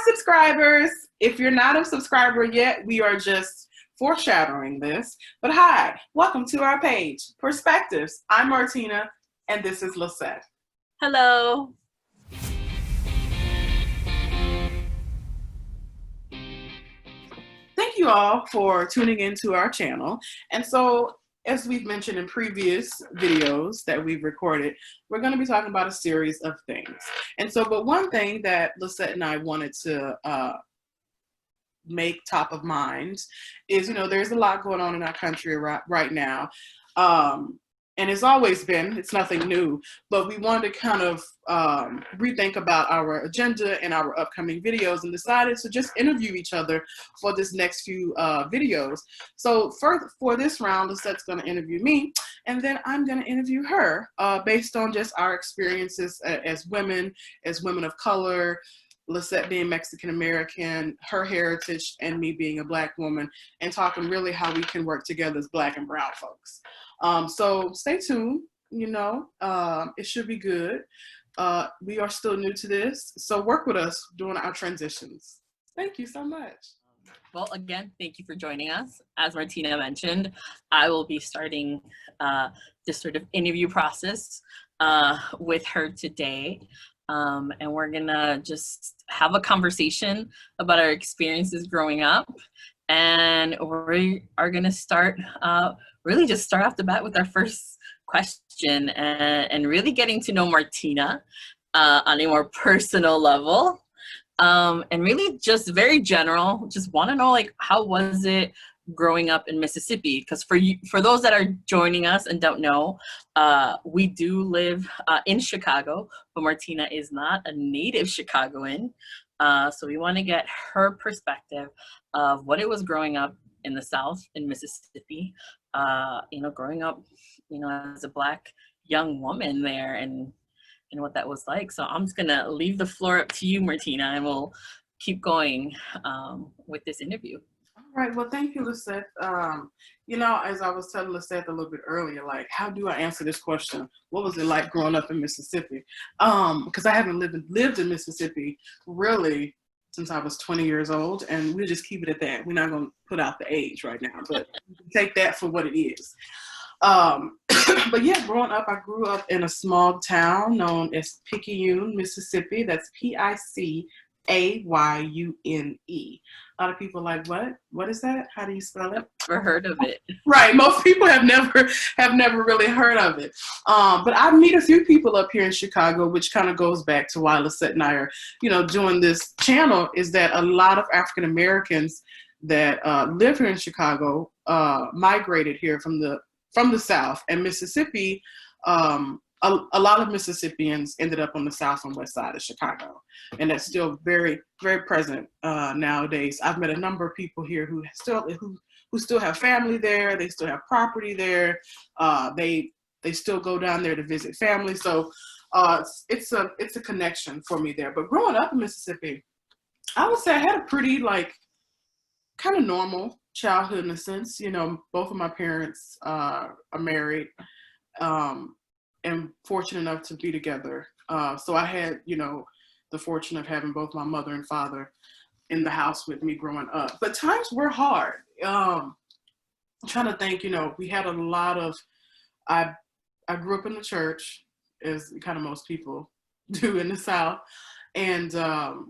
subscribers. If you're not a subscriber yet, we are just foreshadowing this. But hi, welcome to our page, Perspectives. I'm Martina, and this is Lyzeth. Hello. Thank you all for tuning into our channel. And so, as we've mentioned in previous videos that we've recorded, we're going to be talking about a series of things. And so, but one thing that Lyzeth and I wanted to make top of mind is, there's a lot going on in our country right now. And it's always been, it's nothing new, but we wanted to kind of rethink about our agenda and our upcoming videos and decided to just interview each other for this next few videos. So for this round, Lyzeth's going to interview me, and then I'm going to interview her based on just our experiences as women of color, Lyzeth being Mexican-American, her heritage, and me being a Black woman, and talking really how we can work together as Black and brown folks. So stay tuned, it should be good. We are still new to this, so work with us during our transitions. Thank you so much. Well, again, thank you for joining us. As Martina mentioned, I will be starting this sort of interview process with her today. And we're gonna just have a conversation about our experiences growing up. And we are gonna start, really just start off the bat with our first question and really getting to know Martina on a more personal level. And really just very general, just wanna know, like, how was it growing up in Mississippi? Because for those that are joining us and don't know, we do live in Chicago, but Martina is not a native Chicagoan. So we want to get her perspective of what it was growing up in the South in Mississippi, growing up, as a Black young woman there and what that was like. So I'm just gonna leave the floor up to you, Martina, and we'll keep going with this interview. All right. Well, thank you, Lyzeth. As I was telling Lyzeth a little bit earlier, like, how do I answer this question? What was it like growing up in Mississippi? Because I haven't lived in Mississippi really since I was 20 years old, and we'll just keep it at that. We're not going to put out the age right now, but take that for what it is. But yeah, growing up, I grew up in a small town known as Picayune, Mississippi. That's Picayune. A lot of people are like, what is that? How do you spell it? Never heard of it. Right. Most people have never really heard of it. But I meet a few people up here in Chicago, which kind of goes back to why Lyzeth and I are, doing this channel, is that a lot of African Americans that live here in Chicago migrated here from the South, and Mississippi. A lot of Mississippians ended up on the south and west side of Chicago, and that's still very, very present nowadays. I've met a number of people here who still have family there. They still have property there. They still go down there to visit family. So it's a connection for me there. But growing up in Mississippi, I would say I had a pretty kind of normal childhood in a sense. Both of my parents are married. And fortunate enough to be together. So I had, the fortune of having both my mother and father in the house with me growing up. But times were hard. I'm trying to think, we had a lot of, I grew up in the church, as kind of most people do in the South, and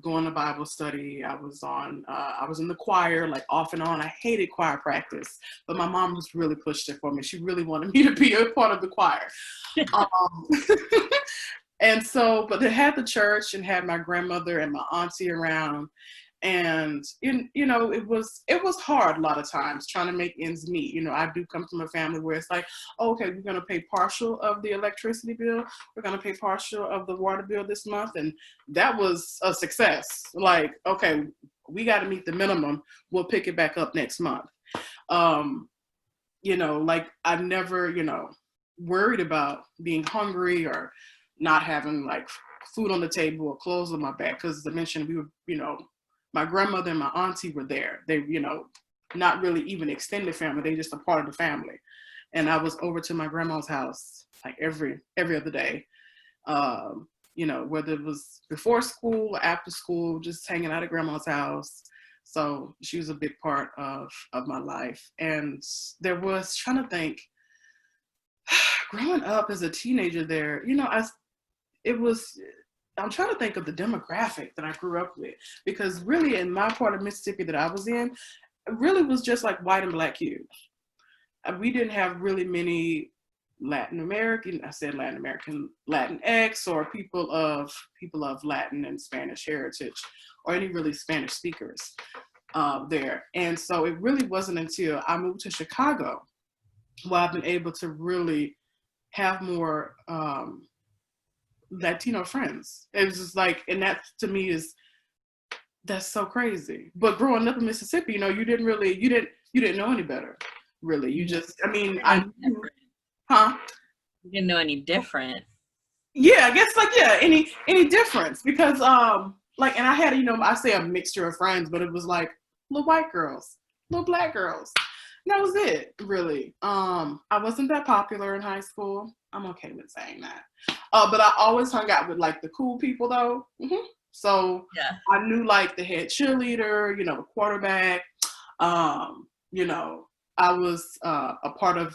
going to Bible study. I was in the choir, like off and on. I hated choir practice, but my mom just really pushed it for me. She really wanted me to be a part of the choir. And so, but they had the church and had my grandmother and my auntie around. And, it was hard a lot of times trying to make ends meet. I do come from a family where it's like, oh, okay, we're going to pay partial of the electricity bill. We're going to pay partial of the water bill this month. And that was a success. Like, okay, we got to meet the minimum. We'll pick it back up next month. I never, worried about being hungry or not having food on the table or clothes on my back. Because as I mentioned, we were, my grandmother and my auntie were there. They, not really even extended family. They just a part of the family. And I was over to my grandma's house every other day. you know, whether it was before school, after school, just hanging out at grandma's house. So she was a big part of my life. And there was, trying to think, growing up as a teenager there, you know, I'm trying to think of the demographic that I grew up with, because really in my part of Mississippi that I was in, it really was just like white and black kids. We didn't have really many Latin American, I said Latin American, Latinx, or people of Latin and Spanish heritage, or any really Spanish speakers there. And so it really wasn't until I moved to Chicago where I've been able to really have more Latino friends. It was just like, and that to me that's so crazy. But growing up in Mississippi, you know, you didn't know any better, really. You just, I mean, huh? You didn't know any different. Yeah, I guess, like, yeah, any difference, because like, and I had, you know, I say a mixture of friends, but it was like little white girls, little black girls. And that was it, really. I wasn't that popular in high school. I'm okay with saying that. But I always hung out with like the cool people though. Mm-hmm. So yeah. I knew like the head cheerleader, you know, the quarterback. You know, I was part of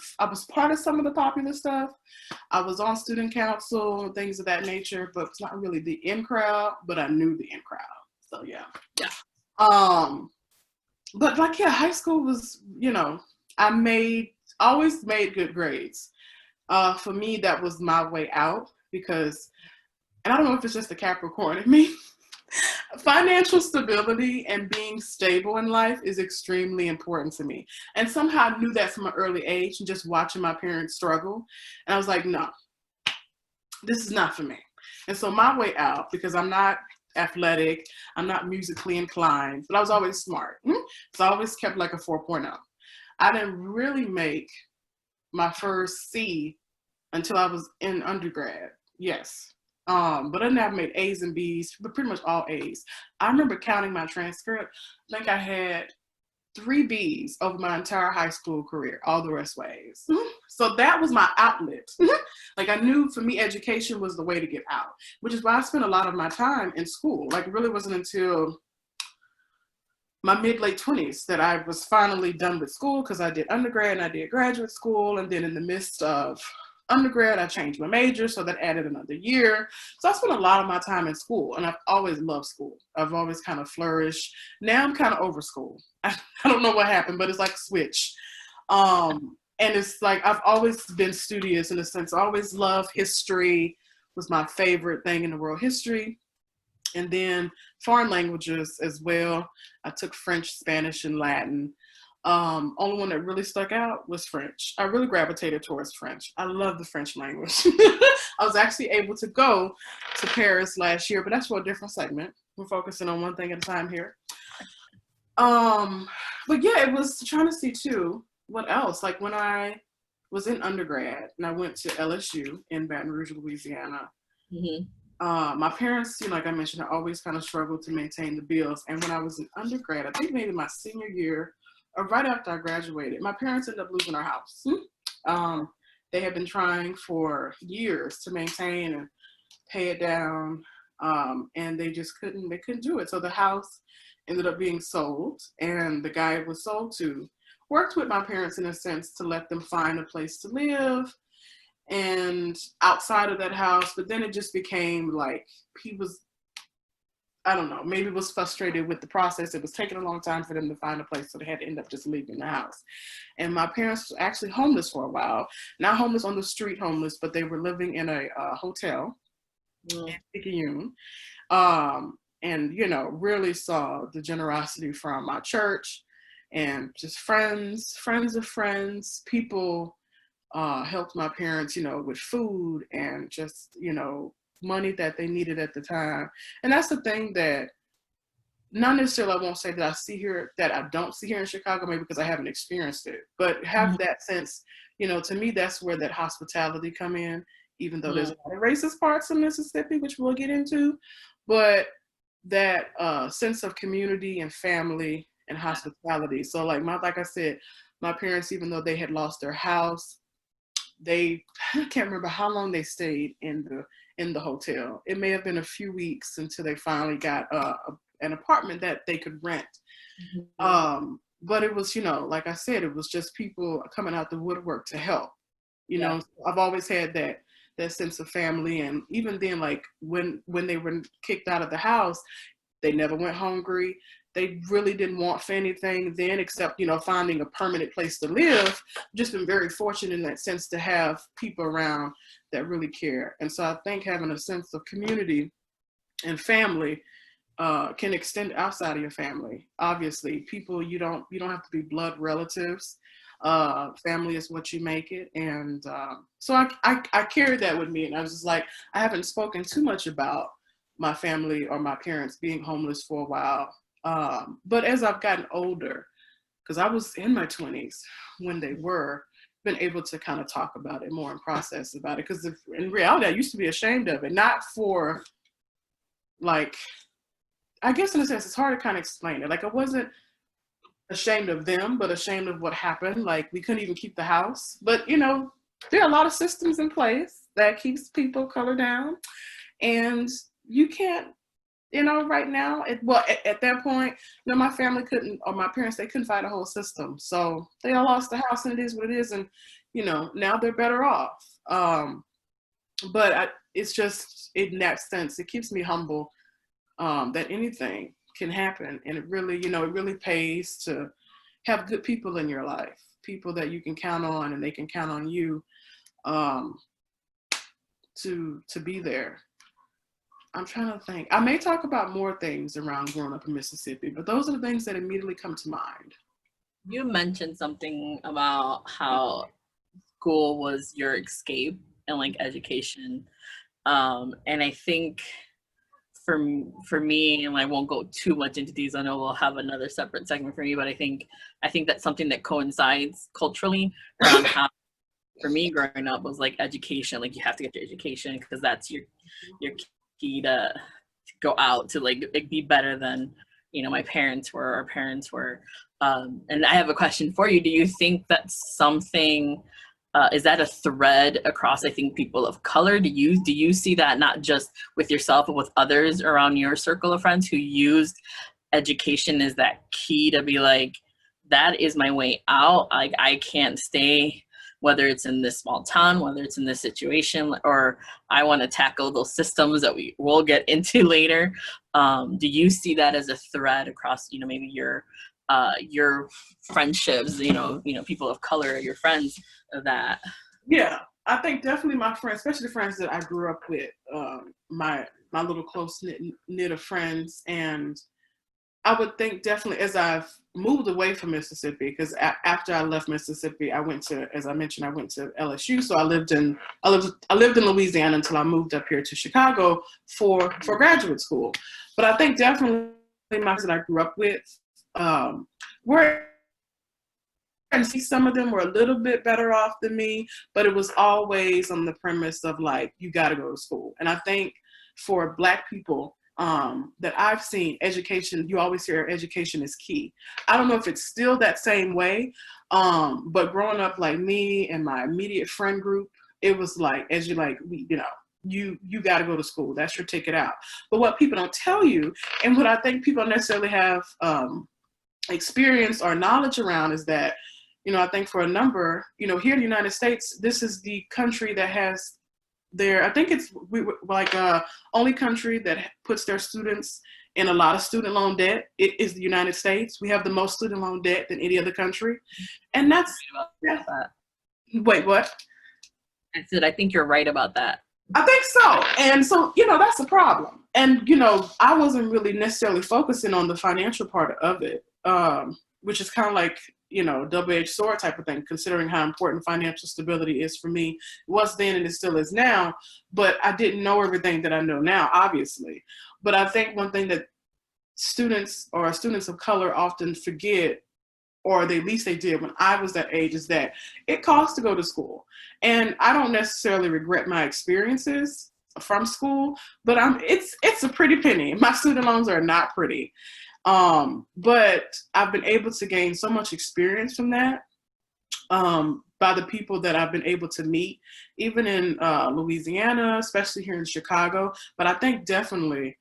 some of the popular stuff. I was on student council and things of that nature, but it's not really the in crowd, but I knew the in crowd. So yeah. But like, yeah, high school was, you know, I always made good grades. For me, that was my way out, because, and I don't know if it's just the Capricorn in me, financial stability and being stable in life is extremely important to me. And somehow I knew that from an early age, and just watching my parents struggle. And I was like, no, this is not for me. And so my way out, because I'm not athletic, I'm not musically inclined, but I was always smart. So I always kept like a 4.0. I didn't really make my first C until I was in undergrad. Yes. But other than that, I made A's and B's, but pretty much all A's. I remember counting my transcript. I think I had 3 B's over my entire high school career, all the rest were A's. So that was my outlet. Like, I knew for me, education was the way to get out, which is why I spent a lot of my time in school. Like, it really wasn't until my mid-late 20s that I was finally done with school, because I did undergrad and I did graduate school. And then in the midst of undergrad, I changed my major, so that added another year. So I spent a lot of my time in school, and I've always loved school. I've always kind of flourished. Now I'm kind of over school. I don't know what happened, but it's like a switch. And it's like, I've always been studious in a sense. I always loved history, was my favorite thing in the world, history. And then foreign languages as well. I took French, Spanish, and Latin. Only one that really stuck out was French. I really gravitated towards French. I love the French language. I was actually able to go to Paris last year, but that's for a different segment. We're focusing on one thing at a time here. But yeah, it was trying to see too, what else? Like, when I was in undergrad and I went to LSU in Baton Rouge, Louisiana, my parents, you know, like I mentioned, I always kind of struggled to maintain the bills. And when I was in undergrad, I think maybe my senior year, or right after I graduated, my parents ended up losing our house. They had been trying for years to maintain and pay it down, and they just couldn't do it. So the house ended up being sold, and the guy it was sold to worked with my parents in a sense to let them find a place to live and outside of that house. But then it just became like, he was, I don't know, maybe was frustrated with the process. It was taking a long time for them to find a place, so they had to end up just leaving the house. And my parents were actually homeless for a while. Not homeless on the street homeless, but they were living in a hotel in Picayune. And, you know, really saw the generosity from my church and just friends of friends. People helped my parents, you know, with food and just, you know, money that they needed at the time. And that's the thing that, not necessarily, I won't say that I see here, that I don't see here in Chicago, maybe because I haven't experienced it, but have that sense, you know, to me, that's where that hospitality come in, even though there's a lot of racist parts of Mississippi, which we'll get into, but that sense of community and family and hospitality. So like I said, my parents, even though they had lost their house, I can't remember how long they stayed in in the hotel. It may have been a few weeks until they finally got an apartment that they could rent. But it was, like I said, it was just people coming out the woodwork to help. I've always had that sense of family. And even then, like when they were kicked out of the house, they never went hungry. They really didn't want for anything then except, finding a permanent place to live. Just been very fortunate in that sense to have people around that really care. And so I think having a sense of community and family can extend outside of your family. Obviously, people, you don't have to be blood relatives. Family is what you make it. And so I carried that with me. And I was just like, I haven't spoken too much about my family or my parents being homeless for a while. But as I've gotten older, because I was in my 20s when they were, been able to kind of talk about it more and process about it. Because in reality, I used to be ashamed of it, not for like, I guess in a sense, it's hard to kind of explain it. Like I wasn't ashamed of them, but ashamed of what happened. Like we couldn't even keep the house. But, there are a lot of systems in place that keeps people color down. And you can't, right now, at that point, my family couldn't, or my parents, they couldn't fight a whole system. So they all lost the house and it is what it is. And, now they're better off. But it's just, in that sense, it keeps me humble that anything can happen. And it really, it really pays to have good people in your life, people that you can count on and they can count on you to be there. I'm trying to think. I may talk about more things around growing up in Mississippi, but those are the things that immediately come to mind. You mentioned something about how school was your escape and like education. And I think for me, and I won't go too much into these, I know we'll have another separate segment for me, but I think that's something that coincides culturally around how, for me growing up, was like education. Like you have to get your education because that's your key to go out to like be better than my parents were, our parents were. And I have a question for you. Do you think that's something, is that a thread across, I think, people of color? Do you see that not just with yourself, but with others around your circle of friends who used education as that key to be like, that is my way out. Like I can't stay, whether it's in this small town, whether it's in this situation, or I want to tackle those systems that we will get into later. Do you see that as a thread across, maybe your friendships, people of color, your friends that? Yeah, I think definitely my friends, especially the friends that I grew up with, my little close knit of friends. And I would think definitely as I've moved away from Mississippi, because after I left Mississippi, I went to, as I mentioned, I went to LSU. So I lived in Louisiana until I moved up here to Chicago for graduate school. But I think definitely my friends that I grew up with were, and see, some of them were a little bit better off than me, but it was always on the premise of like, you got to go to school. And I think for Black people, that I've seen, education, you always hear education is key. I don't know if it's still that same way, but growing up like me and my immediate friend group, it was like, you got to go to school. That's your ticket out. But what people don't tell you, and what I think people don't necessarily have experience or knowledge around, is that, I think for a number, here in the United States, this is the country that has I think it's only country that puts their students in a lot of student loan debt. It is the United States. We have the most student loan debt than any other country. And that's, wait, what? I said, I think you're right about that. I think so. And so, that's a problem. And, I wasn't really necessarily focusing on the financial part of it, which is kind of like, double-edged sword type of thing, considering how important financial stability is for me. It was then and it still is now, but I didn't know everything that I know now, obviously. But I think one thing that students of color often forget, or at least they did when I was that age, is that it costs to go to school. And I don't necessarily regret my experiences from school, but it's a pretty penny. My student loans are not pretty. But I've been able to gain so much experience from that. by the people that I've been able to meet, even in Louisiana, especially here in Chicago. But I think definitely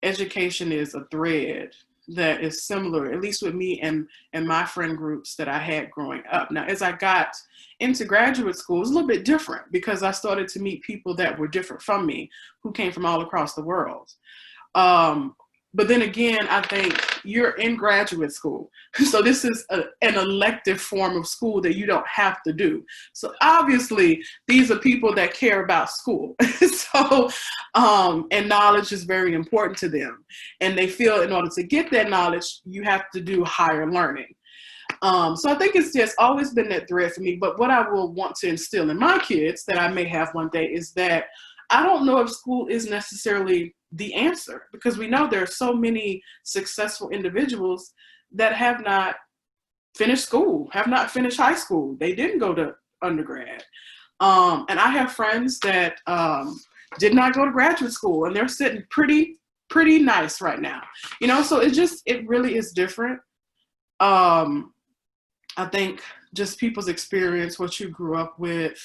education is a thread that is similar, at least with me and my friend groups that I had growing up. Now, as I got into graduate school, it was a little bit different because I started to meet people that were different from me, who came from all across the world. But then again, I think you're in graduate school. So this is an elective form of school that you don't have to do. So obviously, these are people that care about school. So, and knowledge is very important to them. And they feel in order to get that knowledge, you have to do higher learning. So I think it's just always been that thread for me. But what I will want to instill in my kids that I may have one day is that I don't know if school is necessarily the answer, because we know there are so many successful individuals that have not finished school, have not finished high school. They didn't go to undergrad. And I have friends that did not go to graduate school, and they're sitting pretty nice right now. So it really is different. I think just people's experience, what you grew up with,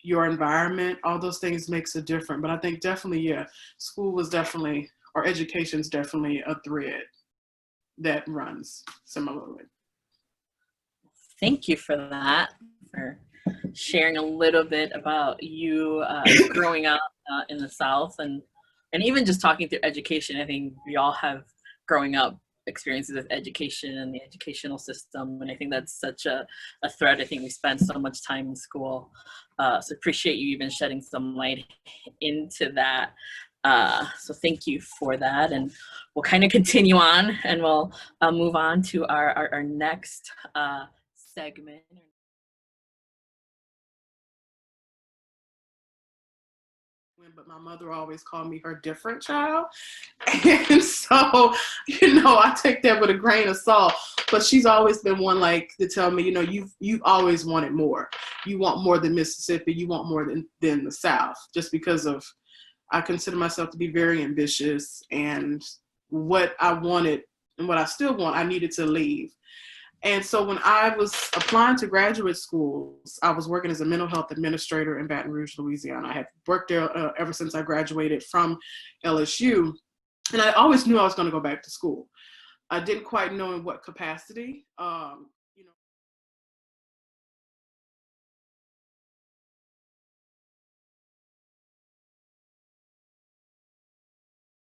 your environment, all those things makes a difference. But I think definitely, yeah, school was definitely, or education is definitely a thread that runs similarly. Thank you for that, for sharing a little bit about you growing up in the South, and even just talking through education. I think we all have growing up experiences with education and the educational system, and I think that's such a thread. I think we spend so much time in school, so appreciate you even shedding some light into that. So thank you for that, and we'll kind of continue on, and we'll move on to our next segment. But my mother always called me her different child. And so, I take that with a grain of salt. But she's always been one like to tell me, you've always wanted more. You want more than Mississippi. You want more than the South. Just because of, I consider myself to be very ambitious, and what I wanted and what I still want, I needed to leave. And so when I was applying to graduate schools, I was working as a mental health administrator in Baton Rouge, Louisiana. I had worked there ever since I graduated from LSU. And I always knew I was going to go back to school. I didn't quite know in what capacity.